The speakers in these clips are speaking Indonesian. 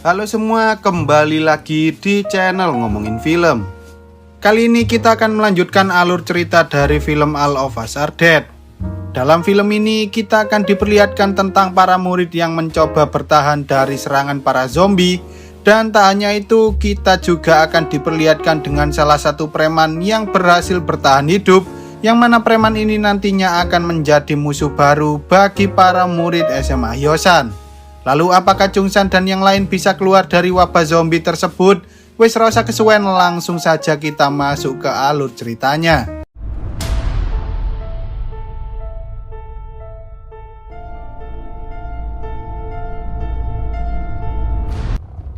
Halo semua, kembali lagi di channel Ngomongin Film. Kali ini kita akan melanjutkan alur cerita dari film All of Us Are Dead. Dalam film ini kita akan diperlihatkan tentang para murid yang mencoba bertahan dari serangan para zombie. Dan tak hanya itu, kita juga akan diperlihatkan dengan salah satu preman yang berhasil bertahan hidup, yang mana preman ini nantinya akan menjadi musuh baru bagi para murid SMA Hyosan. Lalu apakah Chungsan dan yang lain bisa keluar dari wabah zombie tersebut? Wes rasa kesuwen, langsung saja kita masuk ke alur ceritanya.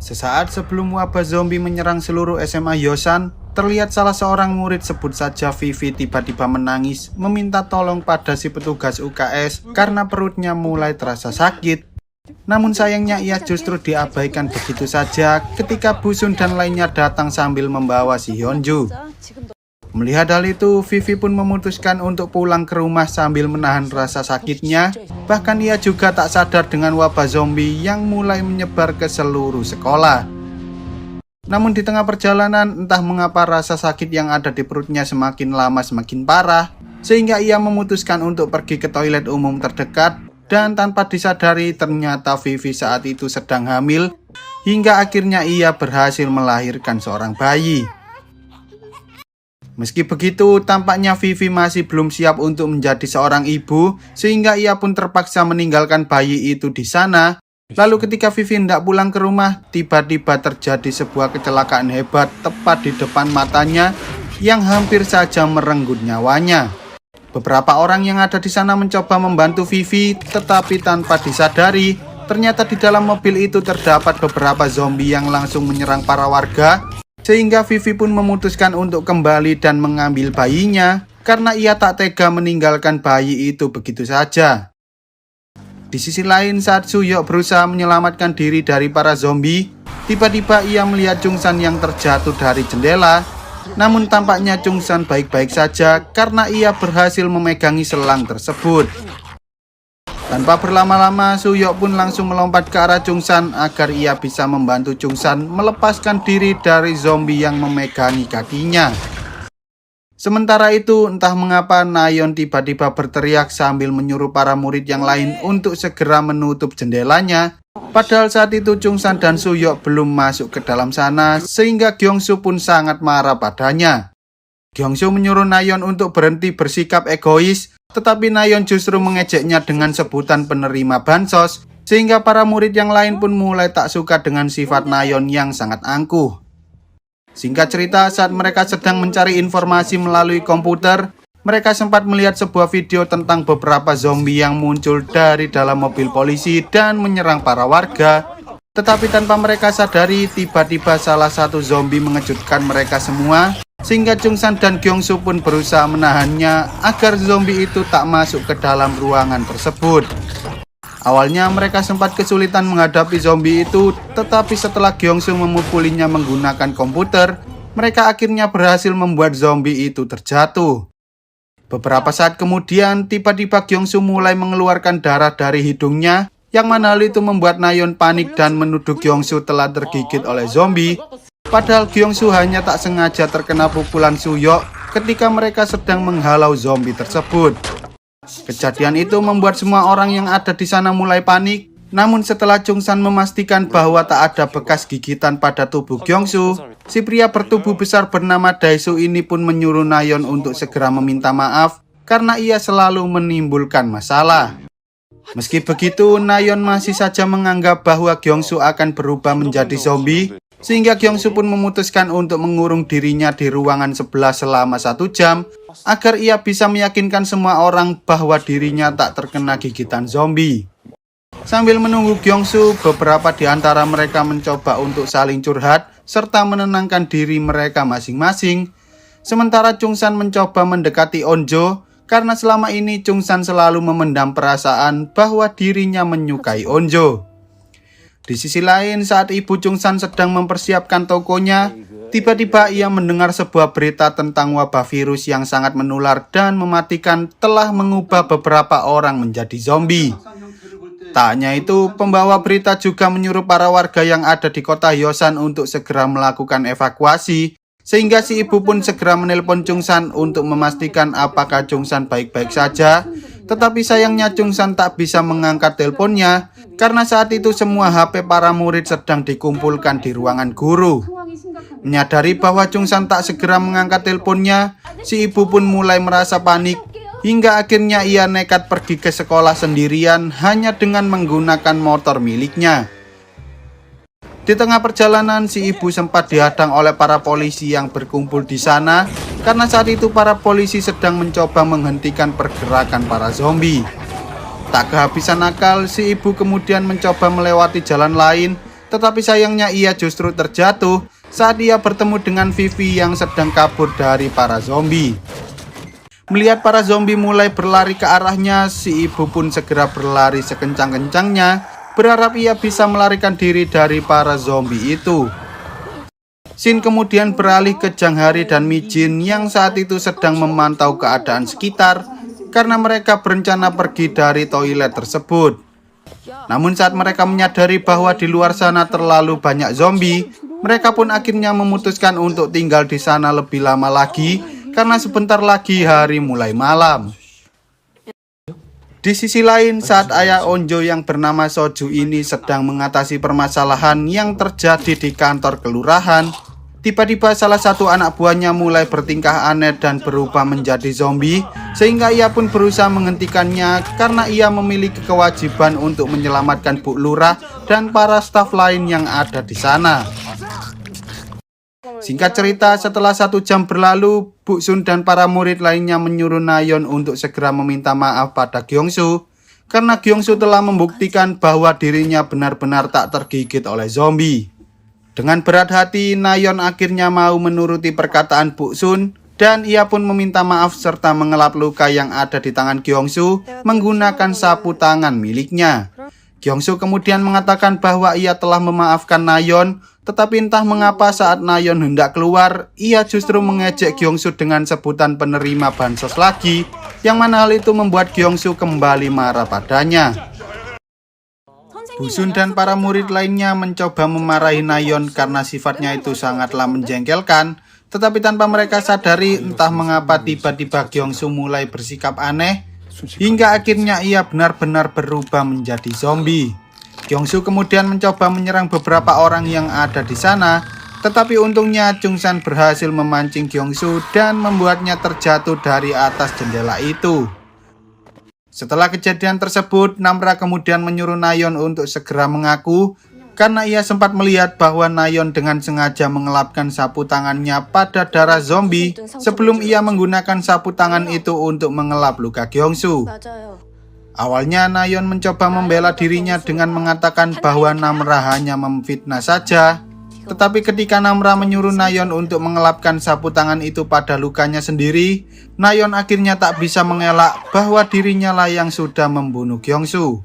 Sesaat sebelum wabah zombie menyerang seluruh SMA Hyosan, terlihat salah seorang murid, sebut saja Vivi, tiba-tiba menangis meminta tolong pada si petugas UKS karena perutnya mulai terasa sakit. Namun sayangnya ia justru diabaikan begitu saja ketika Busun dan lainnya datang sambil membawa si Hyunju. Melihat hal itu, Vivi pun memutuskan untuk pulang ke rumah sambil menahan rasa sakitnya. Bahkan ia juga tak sadar dengan wabah zombie yang mulai menyebar ke seluruh sekolah. Namun di tengah perjalanan, entah mengapa rasa sakit yang ada di perutnya semakin lama semakin parah, sehingga ia memutuskan untuk pergi ke toilet umum terdekat. Dan tanpa disadari, ternyata Vivi saat itu sedang hamil, hingga akhirnya ia berhasil melahirkan seorang bayi. Meski begitu, tampaknya Vivi masih belum siap untuk menjadi seorang ibu, sehingga ia pun terpaksa meninggalkan bayi itu di sana. Lalu ketika Vivi hendak pulang ke rumah, tiba-tiba terjadi sebuah kecelakaan hebat tepat di depan matanya yang hampir saja merenggut nyawanya. Beberapa orang yang ada di sana mencoba membantu Vivi, tetapi tanpa disadari, ternyata di dalam mobil itu terdapat beberapa zombie yang langsung menyerang para warga, sehingga Vivi pun memutuskan untuk kembali dan mengambil bayinya, karena ia tak tega meninggalkan bayi itu begitu saja. Di sisi lain, saat Suyok berusaha menyelamatkan diri dari para zombie, tiba-tiba ia melihat Chungsan yang terjatuh dari jendela. Namun tampaknya Chungsan baik-baik saja karena ia berhasil memegangi selang tersebut. Tanpa berlama-lama, Suyok pun langsung melompat ke arah Chungsan agar ia bisa membantu Chungsan melepaskan diri dari zombie yang memegangi kakinya. Sementara itu, entah mengapa Nayeon tiba-tiba berteriak sambil menyuruh para murid yang lain untuk segera menutup jendelanya. Padahal saat itu Chungsan dan Suyok belum masuk ke dalam sana, sehingga Gyeongsu pun sangat marah padanya. Gyeongsu menyuruh Nayeon untuk berhenti bersikap egois, tetapi Nayeon justru mengejeknya dengan sebutan penerima bansos, sehingga para murid yang lain pun mulai tak suka dengan sifat Nayeon yang sangat angkuh. Singkat cerita, saat mereka sedang mencari informasi melalui komputer, mereka sempat melihat sebuah video tentang beberapa zombie yang muncul dari dalam mobil polisi dan menyerang para warga. Tetapi tanpa mereka sadari, tiba-tiba salah satu zombie mengejutkan mereka semua, sehingga Chungsan dan Gyeongsu pun berusaha menahannya agar zombie itu tak masuk ke dalam ruangan tersebut. Awalnya mereka sempat kesulitan menghadapi zombie itu, tetapi setelah Gyeongsu memukulinya menggunakan komputer, mereka akhirnya berhasil membuat zombie itu terjatuh. Beberapa saat kemudian, tiba-tiba Gyeongsu mulai mengeluarkan darah dari hidungnya, yang mana hal itu membuat Nayeon panik dan menuduh Gyeongsu telah tergigit oleh zombie. Padahal Gyeongsu hanya tak sengaja terkena pukulan Suyok ketika mereka sedang menghalau zombie tersebut. Kejadian itu membuat semua orang yang ada di sana mulai panik. Namun setelah Chungsan memastikan bahwa tak ada bekas gigitan pada tubuh Gyeongsu, si pria bertubuh besar bernama Daesu ini pun menyuruh Nayeon untuk segera meminta maaf karena ia selalu menimbulkan masalah. Meski begitu, Nayeon masih saja menganggap bahwa Gyeongsu akan berubah menjadi zombie, sehingga Gyeongsu pun memutuskan untuk mengurung dirinya di ruangan sebelah selama 1 jam agar ia bisa meyakinkan semua orang bahwa dirinya tak terkena gigitan zombie. Sambil menunggu Gyeongsu, beberapa di antara mereka mencoba untuk saling curhat serta menenangkan diri mereka masing-masing. Sementara Chungsan mencoba mendekati Onjo karena selama ini Chungsan selalu memendam perasaan bahwa dirinya menyukai Onjo. Di sisi lain, saat ibu Chungsan sedang mempersiapkan tokonya, tiba-tiba ia mendengar sebuah berita tentang wabah virus yang sangat menular dan mematikan telah mengubah beberapa orang menjadi zombie. Tak hanya itu, pembawa berita juga menyuruh para warga yang ada di kota Hyosan untuk segera melakukan evakuasi, sehingga si ibu pun segera menelpon Chungsan untuk memastikan apakah Chungsan baik-baik saja. Tetapi sayangnya Chungsan tak bisa mengangkat teleponnya, karena saat itu semua HP para murid sedang dikumpulkan di ruangan guru. Menyadari bahwa Chungsan tak segera mengangkat teleponnya, si ibu pun mulai merasa panik, hingga akhirnya ia nekat pergi ke sekolah sendirian hanya dengan menggunakan motor miliknya. Di tengah perjalanan, si ibu sempat dihadang oleh para polisi yang berkumpul di sana, karena saat itu para polisi sedang mencoba menghentikan pergerakan para zombie. Tak kehabisan akal, si ibu kemudian mencoba melewati jalan lain, tetapi sayangnya ia justru terjatuh saat ia bertemu dengan Vivi yang sedang kabur dari para zombie. Melihat para zombie mulai berlari ke arahnya, si ibu pun segera berlari sekencang-kencangnya, berharap ia bisa melarikan diri dari para zombie itu. Scene kemudian beralih ke Jang Hari dan Mi Jin yang saat itu sedang memantau keadaan sekitar, karena mereka berencana pergi dari toilet tersebut. Namun saat mereka menyadari bahwa di luar sana terlalu banyak zombie, mereka pun akhirnya memutuskan untuk tinggal di sana lebih lama lagi, karena sebentar lagi hari mulai malam. Di sisi lain, saat ayah Onjo yang bernama Soju ini sedang mengatasi permasalahan yang terjadi di kantor kelurahan, tiba-tiba salah satu anak buahnya mulai bertingkah aneh dan berubah menjadi zombie, sehingga ia pun berusaha menghentikannya karena ia memiliki kewajiban untuk menyelamatkan Bu Lurah dan para staf lain yang ada di sana. Singkat cerita, setelah 1 jam berlalu, Bu Sun dan para murid lainnya menyuruh Nayeon untuk segera meminta maaf pada Gyeongsu, karena Gyeongsu telah membuktikan bahwa dirinya benar-benar tak tergigit oleh zombie. Dengan berat hati, Nayeon akhirnya mau menuruti perkataan Bu Sun, dan ia pun meminta maaf serta mengelap luka yang ada di tangan Gyeongsu menggunakan sapu tangan miliknya. Gyeongsu kemudian mengatakan bahwa ia telah memaafkan Nayeon, tetapi entah mengapa saat Nayeon hendak keluar, ia justru mengejek Gyeongsu dengan sebutan penerima bansos lagi, yang mana hal itu membuat Gyeongsu kembali marah padanya. Bu Sun dan para murid lainnya mencoba memarahi Nayeon karena sifatnya itu sangatlah menjengkelkan, tetapi tanpa mereka sadari entah mengapa tiba-tiba Gyeongsu mulai bersikap aneh, hingga akhirnya ia benar-benar berubah menjadi zombie. Gyeongsu kemudian mencoba menyerang beberapa orang yang ada di sana, tetapi untungnya Chungsan berhasil memancing Gyeongsu dan membuatnya terjatuh dari atas jendela itu. Setelah kejadian tersebut, Namra kemudian menyuruh Nayeon untuk segera mengaku, karena ia sempat melihat bahwa Nayeon dengan sengaja mengelapkan sapu tangannya pada darah zombie sebelum ia menggunakan sapu tangan itu untuk mengelap luka Gyeongsu. Awalnya Nayeon mencoba membela dirinya dengan mengatakan bahwa Namra hanya memfitnah saja, tetapi ketika Namra menyuruh Nayeon untuk mengelapkan sapu tangan itu pada lukanya sendiri, Nayeon akhirnya tak bisa mengelak bahwa dirinya lah yang sudah membunuh Gyeongsu.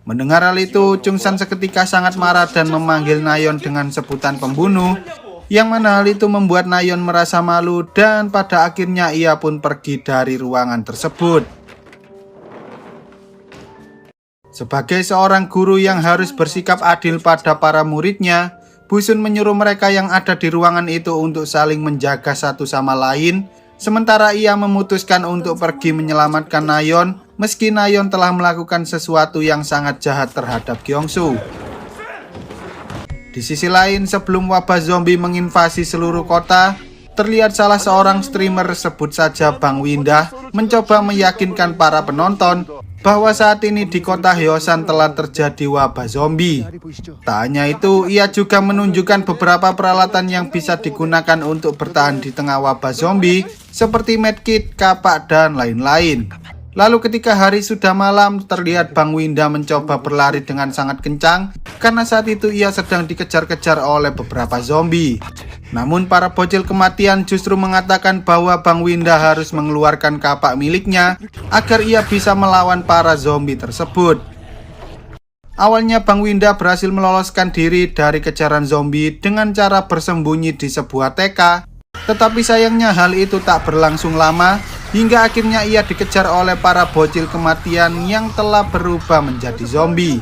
Mendengar hal itu, Chungsan seketika sangat marah dan memanggil Nayeon dengan sebutan pembunuh, yang mana hal itu membuat Nayeon merasa malu dan pada akhirnya ia pun pergi dari ruangan tersebut. Sebagai seorang guru yang harus bersikap adil pada para muridnya, Bu Sun menyuruh mereka yang ada di ruangan itu untuk saling menjaga satu sama lain, sementara ia memutuskan untuk pergi menyelamatkan Nayeon, meski Nayeon telah melakukan sesuatu yang sangat jahat terhadap Gyeongsu. Di sisi lain, sebelum wabah zombie menginvasi seluruh kota, terlihat salah seorang streamer, sebut saja Bang Windah, mencoba meyakinkan para penonton bahwa saat ini di kota Hyosan telah terjadi wabah zombie. Tak hanya itu, ia juga menunjukkan beberapa peralatan yang bisa digunakan untuk bertahan di tengah wabah zombie, seperti medkit, kapak, dan lain-lain. Lalu ketika hari sudah malam, terlihat Bang Winda mencoba berlari dengan sangat kencang, karena saat itu ia sedang dikejar-kejar oleh beberapa zombie. Namun para bocil kematian justru mengatakan bahwa Bang Winda harus mengeluarkan kapak miliknya agar ia bisa melawan para zombie tersebut. Awalnya Bang Winda berhasil meloloskan diri dari kejaran zombie dengan cara bersembunyi di sebuah TK, tetapi sayangnya hal itu tak berlangsung lama hingga akhirnya ia dikejar oleh para bocil kematian yang telah berubah menjadi zombie.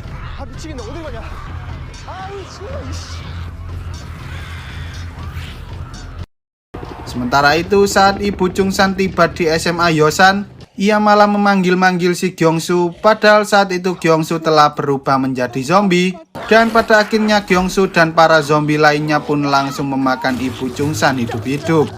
Sementara itu, saat Ibu Chung-san tiba di SMA Yosan, ia malah memanggil-manggil si Gyeongsu, padahal saat itu Gyeongsu telah berubah menjadi zombie, dan pada akhirnya Gyeongsu dan para zombie lainnya pun langsung memakan Ibu Chung-san hidup-hidup.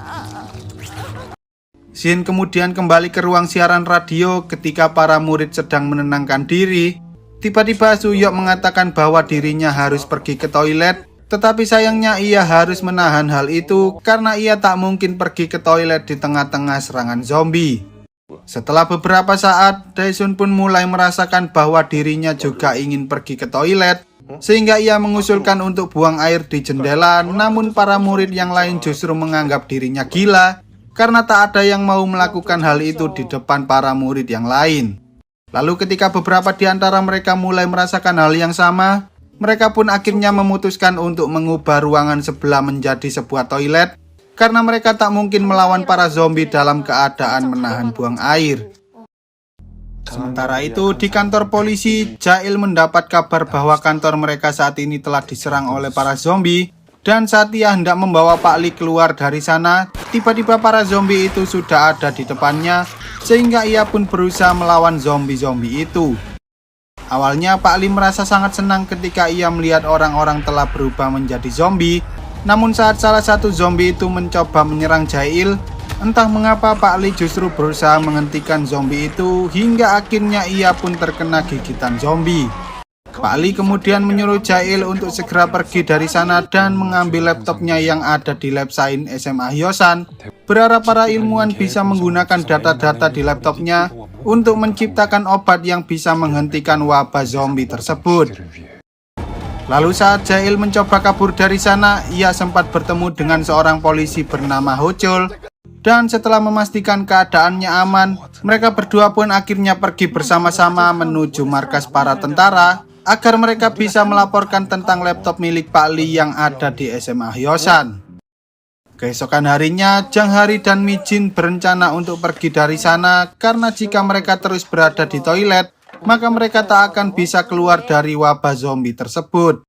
Shin kemudian kembali ke ruang siaran radio ketika para murid sedang menenangkan diri. Tiba-tiba Suyok mengatakan bahwa dirinya harus pergi ke toilet, tetapi sayangnya ia harus menahan hal itu karena ia tak mungkin pergi ke toilet di tengah-tengah serangan zombie. Setelah beberapa saat, Daesun pun mulai merasakan bahwa dirinya juga ingin pergi ke toilet, sehingga ia mengusulkan untuk buang air di jendela, namun para murid yang lain justru menganggap dirinya gila karena tak ada yang mau melakukan hal itu di depan para murid yang lain. Lalu ketika beberapa di antara mereka mulai merasakan hal yang sama, mereka pun akhirnya memutuskan untuk mengubah ruangan sebelah menjadi sebuah toilet karena mereka tak mungkin melawan para zombie dalam keadaan menahan buang air. Sementara itu, di kantor polisi, Jail mendapat kabar bahwa kantor mereka saat ini telah diserang oleh para zombie, dan saat ia hendak membawa Pak Lee keluar dari sana, tiba-tiba para zombie itu sudah ada di depannya, sehingga ia pun berusaha melawan zombie-zombie itu. Awalnya Pak Lee merasa sangat senang ketika ia melihat orang-orang telah berubah menjadi zombie. Namun saat salah satu zombie itu mencoba menyerang Jail, entah mengapa Pak Lee justru berusaha menghentikan zombie itu hingga akhirnya ia pun terkena gigitan zombie. Pak Lee kemudian menyuruh Jail untuk segera pergi dari sana dan mengambil laptopnya yang ada di lab sains SMA Hyosan, berharap para ilmuwan bisa menggunakan data-data di laptopnya untuk menciptakan obat yang bisa menghentikan wabah zombie tersebut. Lalu saat Jail mencoba kabur dari sana, ia sempat bertemu dengan seorang polisi bernama Hochul, dan setelah memastikan keadaannya aman, mereka berdua pun akhirnya pergi bersama-sama menuju markas para tentara agar mereka bisa melaporkan tentang laptop milik Pak Lee yang ada di SMA Hyosan. Keesokan harinya, Jang Hari dan Mi Jin berencana untuk pergi dari sana karena jika mereka terus berada di toilet, maka mereka tak akan bisa keluar dari wabah zombie tersebut.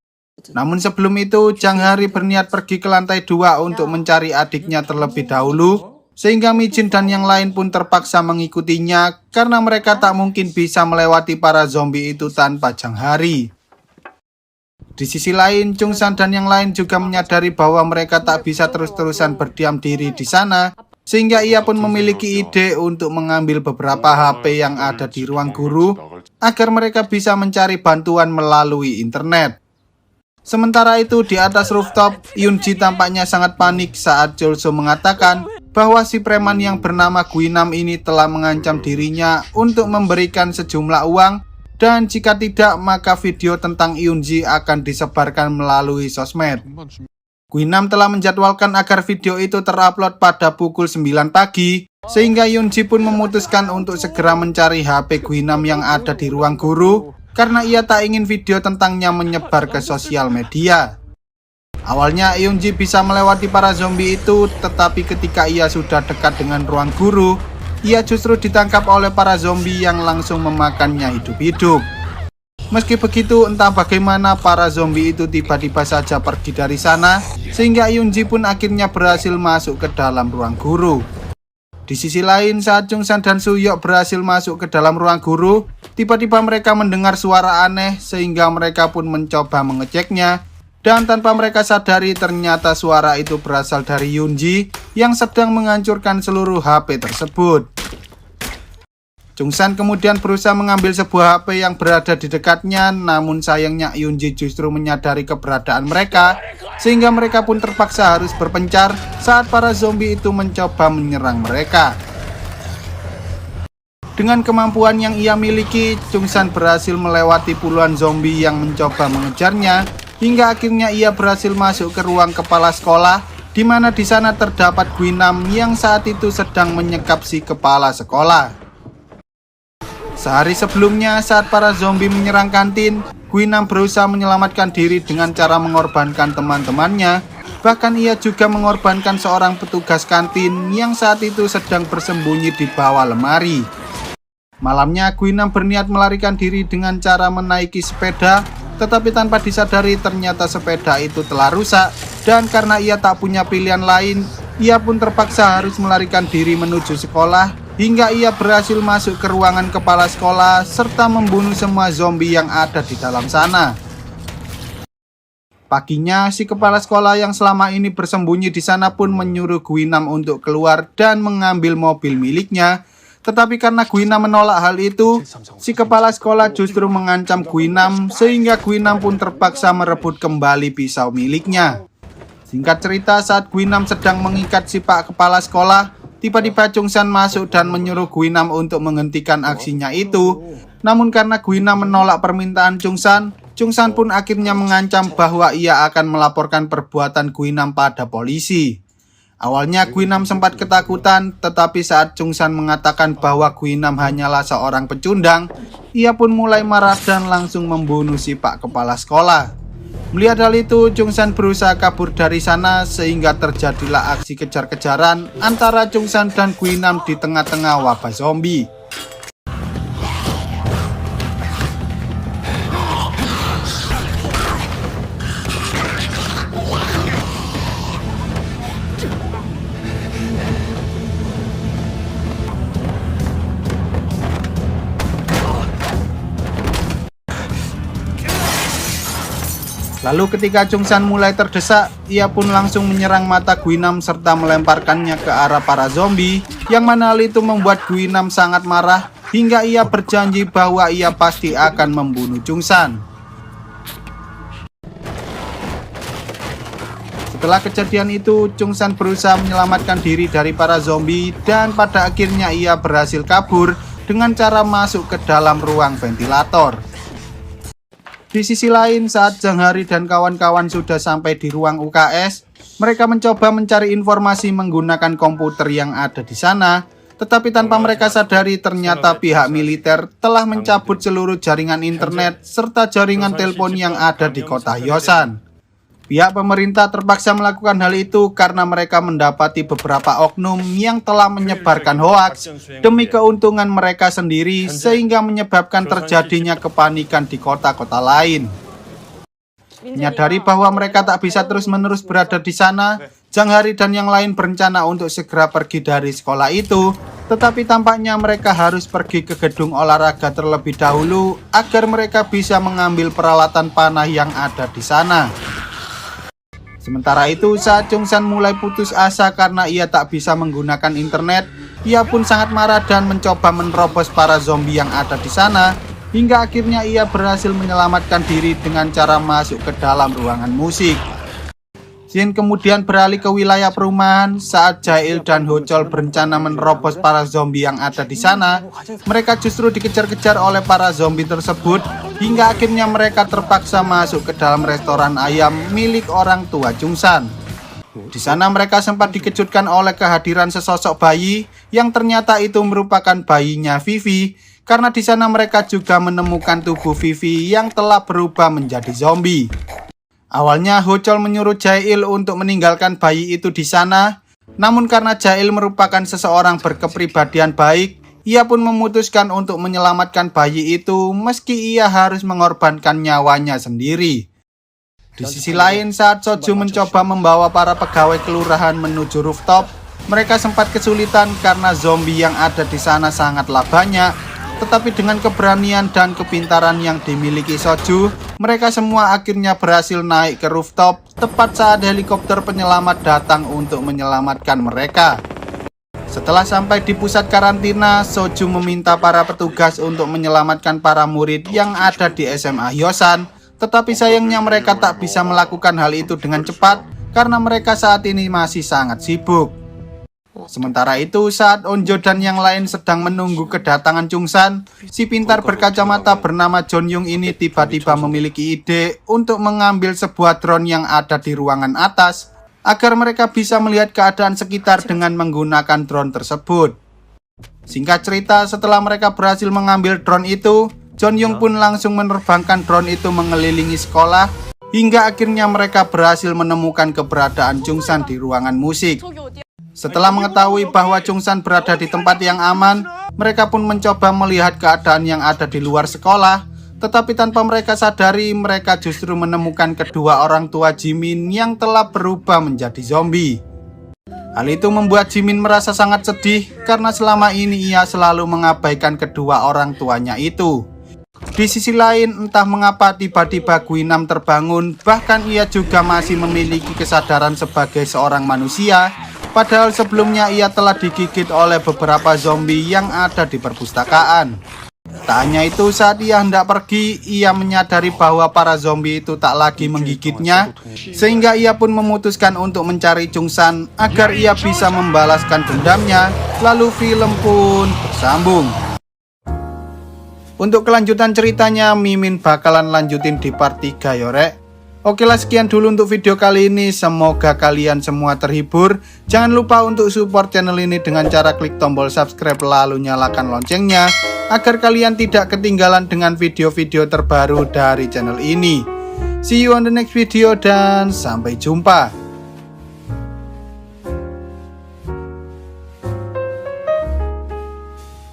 Namun sebelum itu, Jang Hari berniat pergi ke lantai 2 untuk mencari adiknya terlebih dahulu, sehingga Mi Jin dan yang lain pun terpaksa mengikutinya karena mereka tak mungkin bisa melewati para zombie itu tanpa Jang Hari. Di sisi lain, Chung-san dan yang lain juga menyadari bahwa mereka tak bisa terus-terusan berdiam diri di sana, sehingga ia pun memiliki ide untuk mengambil beberapa HP yang ada di ruang guru agar mereka bisa mencari bantuan melalui internet. Sementara itu, di atas rooftop, Yoonji tampaknya sangat panik saat Chulso mengatakan bahwa si preman yang bernama Guinam ini telah mengancam dirinya untuk memberikan sejumlah uang, dan jika tidak maka video tentang Yoonji akan disebarkan melalui sosmed. Guinam telah menjadwalkan agar video itu terupload pada pukul 9 pagi, sehingga Yoonji pun memutuskan untuk segera mencari HP Guinam yang ada di ruang guru karena ia tak ingin video tentangnya menyebar ke sosial media. Awalnya Yoonji bisa melewati para zombie itu, tetapi ketika ia sudah dekat dengan ruang guru, ia justru ditangkap oleh para zombie yang langsung memakannya hidup-hidup. Meski begitu, entah bagaimana para zombie itu tiba-tiba saja pergi dari sana, sehingga Yoonji pun akhirnya berhasil masuk ke dalam ruang guru. Di sisi lain, saat Chung-san dan Suyok berhasil masuk ke dalam ruang guru, tiba-tiba mereka mendengar suara aneh sehingga mereka pun mencoba mengeceknya. Dan tanpa mereka sadari, ternyata suara itu berasal dari Yoonji yang sedang menghancurkan seluruh HP tersebut. Chung-san kemudian berusaha mengambil sebuah HP yang berada di dekatnya, namun sayangnya Yoonji justru menyadari keberadaan mereka, sehingga mereka pun terpaksa harus berpencar saat para zombie itu mencoba menyerang mereka. Dengan kemampuan yang ia miliki, Chung-san berhasil melewati puluhan zombie yang mencoba mengejarnya, hingga akhirnya ia berhasil masuk ke ruang kepala sekolah, di mana di sana terdapat Guinam yang saat itu sedang menyekap si kepala sekolah. Sehari sebelumnya, saat para zombie menyerang kantin, Guinam berusaha menyelamatkan diri dengan cara mengorbankan teman-temannya, Bahkan ia juga mengorbankan seorang petugas kantin yang saat itu sedang bersembunyi di bawah lemari. Malamnya Guinam berniat melarikan diri dengan cara menaiki sepeda, tetapi tanpa disadari ternyata sepeda itu telah rusak, dan karena ia tak punya pilihan lain, ia pun terpaksa harus melarikan diri menuju sekolah, hingga ia berhasil masuk ke ruangan kepala sekolah serta membunuh semua zombie yang ada di dalam sana. Paginya, si kepala sekolah yang selama ini bersembunyi di sana pun menyuruh Guinam untuk keluar dan mengambil mobil miliknya. Tetapi karena Guinam menolak hal itu, si kepala sekolah justru mengancam Guinam sehingga Guinam pun terpaksa merebut kembali pisau miliknya. Singkat cerita, saat Guinam sedang mengikat si pak kepala sekolah, tiba-tiba Chungsan masuk dan menyuruh Guinam untuk menghentikan aksinya itu. Namun karena Guinam menolak permintaan Chungsan pun akhirnya mengancam bahwa ia akan melaporkan perbuatan Guinam pada polisi. Awalnya Guinam sempat ketakutan, tetapi saat Chungsan mengatakan bahwa Guinam hanyalah seorang pecundang, ia pun mulai marah dan langsung membunuh si pak kepala sekolah. Melihat hal itu, Chungsan berusaha kabur dari sana sehingga terjadilah aksi kejar-kejaran antara Chungsan dan Guinam di tengah-tengah wabah zombie. Lalu ketika Chungsan mulai terdesak, ia pun langsung menyerang mata Guinam serta melemparkannya ke arah para zombie, yang mana hal itu membuat Guinam sangat marah hingga ia berjanji bahwa ia pasti akan membunuh Chungsan. Setelah kejadian itu, Chungsan berusaha menyelamatkan diri dari para zombie dan pada akhirnya ia berhasil kabur dengan cara masuk ke dalam ruang ventilator. Di sisi lain, saat Zhang Hari dan kawan-kawan sudah sampai di ruang UKS, mereka mencoba mencari informasi menggunakan komputer yang ada di sana, tetapi tanpa mereka sadari ternyata pihak militer telah mencabut seluruh jaringan internet serta jaringan telepon yang ada di kota Hyosan. Pihak pemerintah terpaksa melakukan hal itu karena mereka mendapati beberapa oknum yang telah menyebarkan hoaks demi keuntungan mereka sendiri sehingga menyebabkan terjadinya kepanikan di kota-kota lain. Menyadari bahwa mereka tak bisa terus-menerus berada di sana, Zhang Hari dan yang lain berencana untuk segera pergi dari sekolah itu, tetapi tampaknya mereka harus pergi ke gedung olahraga terlebih dahulu agar mereka bisa mengambil peralatan panah yang ada di sana. Sementara itu, saat Chungsan mulai putus asa karena ia tak bisa menggunakan internet, ia pun sangat marah dan mencoba menerobos para zombie yang ada di sana, hingga akhirnya ia berhasil menyelamatkan diri dengan cara masuk ke dalam ruangan musik. Scene kemudian beralih ke wilayah perumahan saat Jae-il dan Ho-chol berencana menerobos para zombie yang ada di sana. Mereka justru dikejar-kejar oleh para zombie tersebut hingga akhirnya mereka terpaksa masuk ke dalam restoran ayam milik orang tua Chungsan. Di sana mereka sempat dikejutkan oleh kehadiran sesosok bayi yang ternyata itu merupakan bayinya Vivi, karena di sana mereka juga menemukan tubuh Vivi yang telah berubah menjadi zombie. Awalnya Ho-chol menyuruh Jae-il untuk meninggalkan bayi itu di sana, namun karena Jae-il merupakan seseorang berkepribadian baik, ia pun memutuskan untuk menyelamatkan bayi itu meski ia harus mengorbankan nyawanya sendiri. Di sisi lain, saat Soju mencoba membawa para pegawai kelurahan menuju rooftop, mereka sempat kesulitan karena zombie yang ada di sana sangatlah banyak. Tetapi dengan keberanian dan kepintaran yang dimiliki Soju, mereka semua akhirnya berhasil naik ke rooftop tepat saat helikopter penyelamat datang untuk menyelamatkan mereka. Setelah sampai di pusat karantina, Soju meminta para petugas untuk menyelamatkan para murid yang ada di SMA Hyosan, tetapi sayangnya mereka tak bisa melakukan hal itu dengan cepat karena mereka saat ini masih sangat sibuk. Sementara itu, saat Onjo dan yang lain sedang menunggu kedatangan Chungsan, si pintar berkacamata bernama Jonyung ini tiba-tiba memiliki ide untuk mengambil sebuah drone yang ada di ruangan atas agar mereka bisa melihat keadaan sekitar dengan menggunakan drone tersebut. Singkat cerita, setelah mereka berhasil mengambil drone itu, Jonyung pun langsung menerbangkan drone itu mengelilingi sekolah hingga akhirnya mereka berhasil menemukan keberadaan Chungsan di ruangan musik. Setelah mengetahui bahwa Chungsan berada di tempat yang aman, mereka pun mencoba melihat keadaan yang ada di luar sekolah. Tetapi tanpa mereka sadari, mereka justru menemukan kedua orang tua Jimin yang telah berubah menjadi zombie. Hal itu membuat Jimin merasa sangat sedih karena selama ini ia selalu mengabaikan kedua orang tuanya itu. Di sisi lain, entah mengapa tiba-tiba Guinam terbangun, bahkan ia juga masih memiliki kesadaran sebagai seorang manusia, padahal sebelumnya ia telah digigit oleh beberapa zombie yang ada di perpustakaan. Tak hanya itu, saat ia hendak pergi, ia menyadari bahwa para zombie itu tak lagi menggigitnya, sehingga ia pun memutuskan untuk mencari Chungsan agar ia bisa membalaskan dendamnya. Lalu film pun bersambung. Untuk kelanjutan ceritanya, Mimin bakalan lanjutin di part 3 yorek. Oke lah, sekian dulu untuk video kali ini. Semoga kalian semua terhibur. Jangan lupa untuk support channel ini dengan cara klik tombol subscribe lalu nyalakan loncengnya, agar kalian tidak ketinggalan dengan video-video terbaru dari channel ini. See you on the next video dan sampai jumpa.